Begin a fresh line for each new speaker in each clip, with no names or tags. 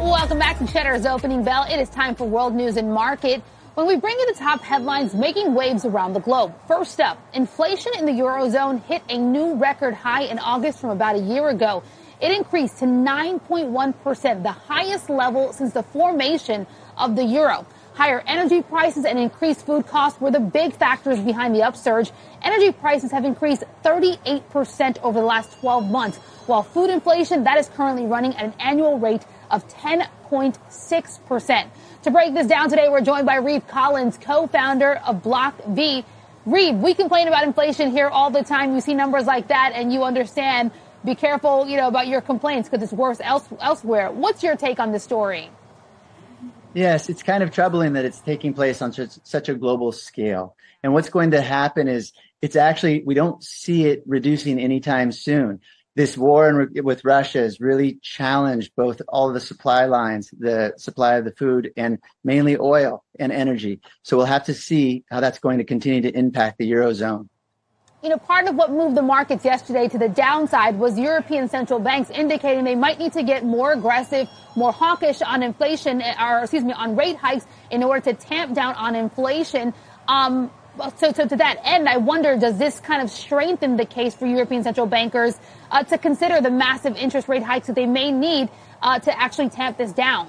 Welcome back to Cheddar's Opening Bell. It is time for World News and Market, when we bring you the top headlines making waves around the globe. First up, inflation in the Eurozone hit a new record high in August from about a year ago. It increased to 9.1%, the highest level since the formation of the euro. Higher energy prices and increased food costs were the big factors behind the upsurge. Energy prices have increased 38% over the last 12 months, while food inflation, that is currently running at an annual rate of 10.6%. To break this down today, we're joined by Reeve Collins, co-founder of BLOCKv. Reeve, we complain about inflation here all the time. You see numbers like that and you understand. Be careful, about your complaints because it's worse elsewhere. What's your take on this story?
Yes, it's kind of troubling that it's taking place on such a global scale. And what's going to happen is we don't see it reducing anytime soon. This war with Russia has really challenged both all of the supply lines, the supply of the food, and mainly oil and energy. So we'll have to see how that's going to continue to impact the Eurozone.
Part of what moved the markets yesterday to the downside was European central banks indicating they might need to get more aggressive, more hawkish on on rate hikes in order to tamp down on inflation. So to that end, I wonder, does this kind of strengthen the case for European central bankers to consider the massive interest rate hikes that they may need to actually tamp this down?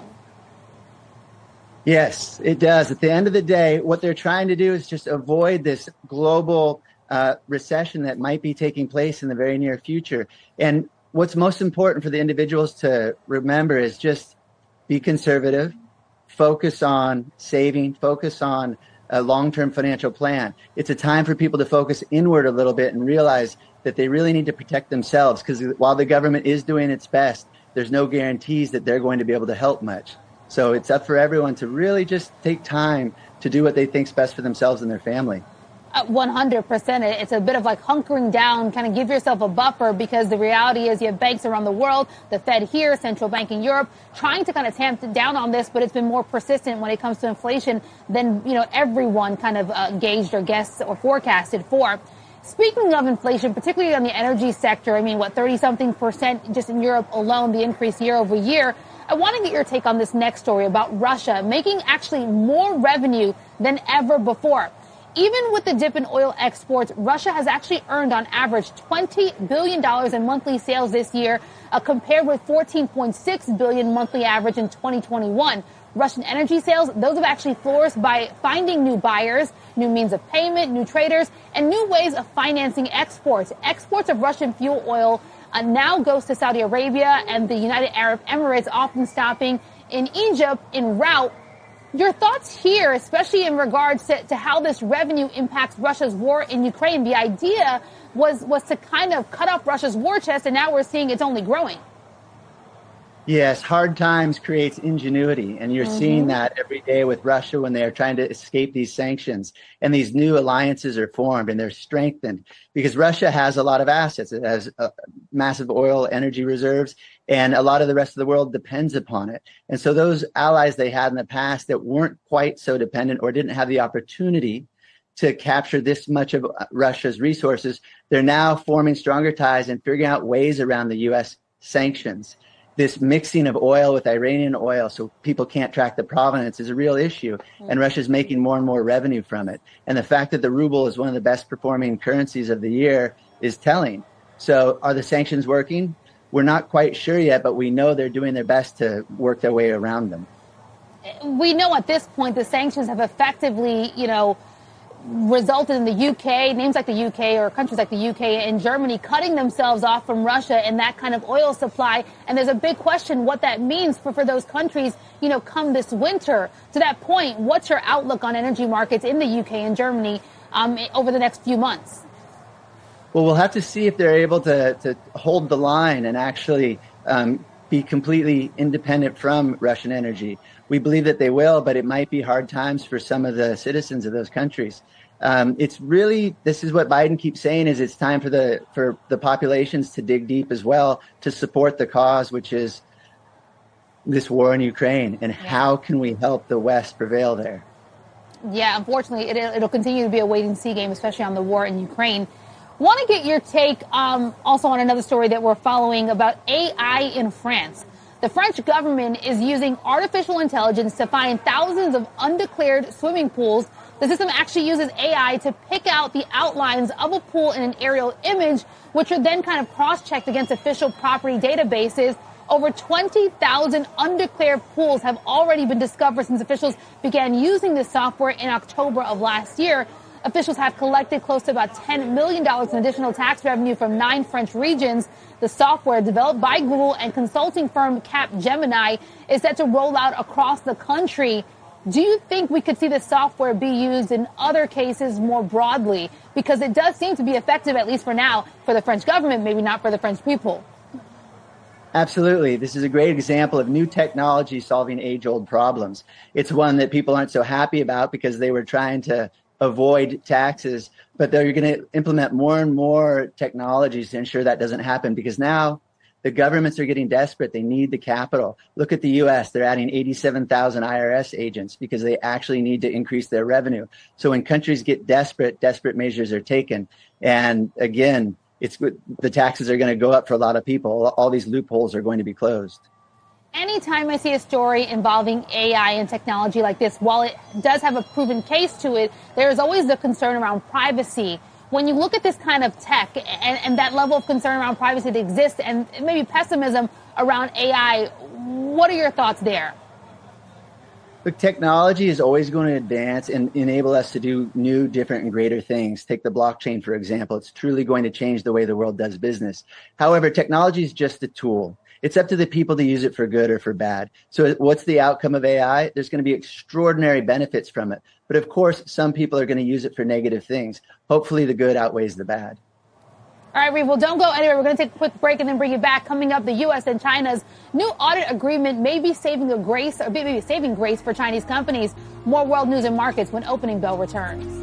Yes, it does. At the end of the day, what they're trying to do is just avoid this global recession that might be taking place in the very near future. And what's most important for the individuals to remember is just be conservative, focus on saving, focus on a long-term financial plan. It's a time for people to focus inward a little bit and realize that they really need to protect themselves, because while the government is doing its best, there's no guarantees that they're going to be able to help much. So it's up for everyone to really just take time to do what they think's best for themselves and their family.
100%. It's a bit of like hunkering down, kind of give yourself a buffer, because the reality is you have banks around the world, the Fed here, central bank in Europe, trying to kind of tamp down on this, but it's been more persistent when it comes to inflation than, everyone kind of gauged or guessed or forecasted for. Speaking of inflation, particularly on the energy sector, 30-something% just in Europe alone, the increase year over year. I want to get your take on this next story about Russia making actually more revenue than ever before. Even with the dip in oil exports, Russia has actually earned on average $20 billion in monthly sales this year, compared with $14.6 billion monthly average in 2021. Russian energy sales, those have actually flourished by finding new buyers, new means of payment, new traders, and new ways of financing exports. Exports of Russian fuel oil now goes to Saudi Arabia and the United Arab Emirates, often stopping in Egypt en route. Your thoughts here, especially in regards to how this revenue impacts Russia's war in Ukraine. The idea was to kind of cut off Russia's war chest, and now we're seeing it's only growing.
Yes, hard times creates ingenuity, and you're seeing that every day with Russia when they are trying to escape these sanctions, and these new alliances are formed and they're strengthened because Russia has a lot of assets. It has massive oil energy reserves, and a lot of the rest of the world depends upon it. And so those allies they had in the past that weren't quite so dependent or didn't have the opportunity to capture this much of Russia's resources, they're now forming stronger ties and figuring out ways around the U.S. sanctions. This mixing of oil with Iranian oil so people can't track the provenance is a real issue, and Russia's making more and more revenue from it. And the fact that the ruble is one of the best performing currencies of the year is telling. So are the sanctions working? We're not quite sure yet, but we know they're doing their best to work their way around them.
We know at this point the sanctions have effectively, resulted in the UK, names like the UK or countries like the UK and Germany cutting themselves off from Russia and that kind of oil supply. And there's a big question what that means for those countries, come this winter. To that point, what's your outlook on energy markets in the UK and Germany over the next few months?
Well, we'll have to see if they're able to hold the line and actually be completely independent from Russian energy. We believe that they will, but it might be hard times for some of the citizens of those countries. This is what Biden keeps saying, is it's time for the populations to dig deep as well to support the cause, which is this war in Ukraine, and how can we help the West prevail there?
Yeah, unfortunately, it'll continue to be a wait-and-see game, especially on the war in Ukraine. Want to get your take also on another story that we're following about AI in France. The French government is using artificial intelligence to find thousands of undeclared swimming pools. The system actually uses AI to pick out the outlines of a pool in an aerial image, which are then kind of cross-checked against official property databases. Over 20,000 undeclared pools have already been discovered since officials began using this software in October of last year. Officials have collected close to about $10 million in additional tax revenue from 9 French regions. The software, developed by Google and consulting firm Capgemini, is set to roll out across the country. Do you think we could see this software be used in other cases more broadly? Because it does seem to be effective, at least for now, for the French government, maybe not for the French people.
Absolutely. This is a great example of new technology solving age-old problems. It's one that people aren't so happy about because they were trying to avoid taxes, but they're going to implement more and more technologies to ensure that doesn't happen, because now the governments are getting desperate. They need the capital. Look at the U.S. They're adding 87,000 IRS agents because they actually need to increase their revenue. So when countries get desperate measures are taken. And again, the taxes are going to go up for a lot of people. All these loopholes are going to be closed.
Anytime I see a story involving AI and technology like this, while it does have a proven case to it, there is always the concern around privacy. When you look at this kind of tech and that level of concern around privacy that exists and maybe pessimism around AI, what are your thoughts there?
Look, technology is always going to advance and enable us to do new, different, and greater things. Take the blockchain, for example. It's truly going to change the way the world does business. However, technology is just a tool. It's up to the people to use it for good or for bad. So what's the outcome of AI? There's going to be extraordinary benefits from it. But of course, some people are going to use it for negative things. Hopefully, the good outweighs the bad.
All right, Reeve, well, don't go anywhere. We're going to take a quick break and then bring you back. Coming up, the U.S. and China's new audit agreement may be saving grace for Chinese companies. More world news and markets when Opening Bell returns.